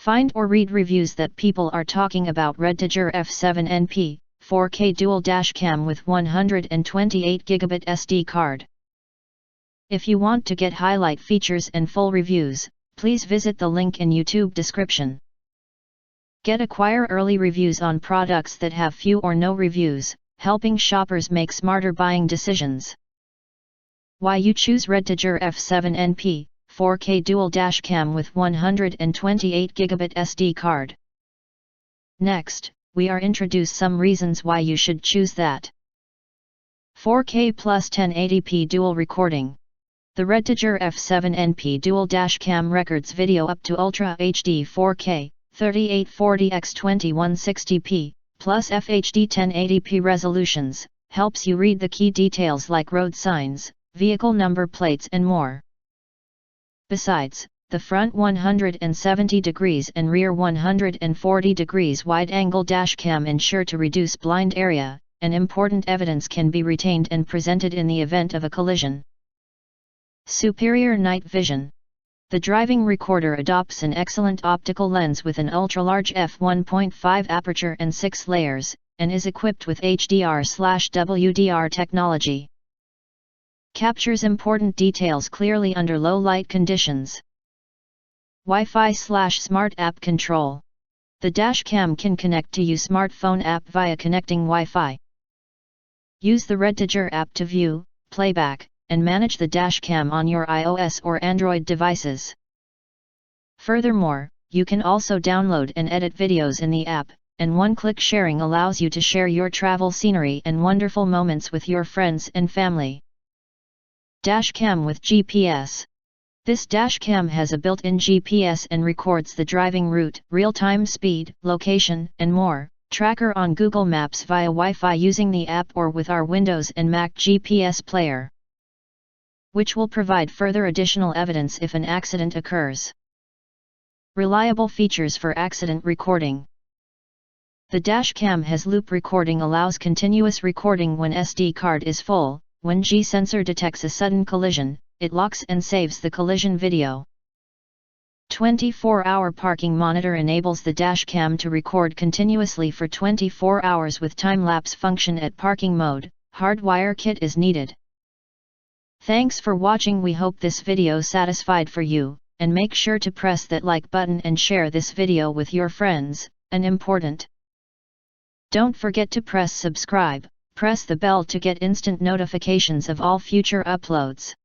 Find or read reviews that people are talking about REDTIGER F7NP, 4K dual dash cam with 128GB SD card. If you want to get highlight features and full reviews, please visit the link in YouTube description. Acquire early reviews on products that have few or no reviews, helping shoppers make smarter buying decisions. Why you choose REDTIGER F7NP, 4K dual dash cam with 128GB SD card. Next, we are introduce some reasons why you should choose that. 4K plus 1080p dual recording. The REDTIGER F7NP dual dash cam records video up to Ultra HD 4K, 3840x2160p, plus FHD 1080p resolutions, helps you read the key details like road signs, vehicle number plates and more. Besides, the front 170 degrees and rear 140 degrees wide-angle dashcam ensure to reduce blind area, and important evidence can be retained and presented in the event of a collision. Superior night vision. The driving recorder adopts an excellent optical lens with an ultra-large f1.5 aperture and 6 layers, and is equipped with HDR/WDR technology. Captures important details clearly under low light conditions. Wi-Fi/Smart App Control. The dashcam can connect to your smartphone app via connecting Wi-Fi. Use the REDTIGER app to view, playback, and manage the dashcam on your iOS or Android devices. Furthermore, you can also download and edit videos in the app, and one-click sharing allows you to share your travel scenery and wonderful moments with your friends and family. Dashcam with GPS. This dashcam has a built-in GPS and records the driving route, real-time speed, location, and more. Tracker on Google Maps via Wi-Fi using the app or with our Windows and Mac GPS player, which will provide further additional evidence if an accident occurs. Reliable features for accident recording. The dashcam has loop recording, allows continuous recording when SD card is full. When G-sensor detects a sudden collision, it locks and saves the collision video. 24-hour parking monitor enables the dashcam to record continuously for 24 hours with time-lapse function at parking mode. Hardwire kit is needed. Thanks for watching. We hope this video satisfied for you, and make sure to press that like button and share this video with your friends, and important. Don't forget to press subscribe. Press the bell to get instant notifications of all future uploads.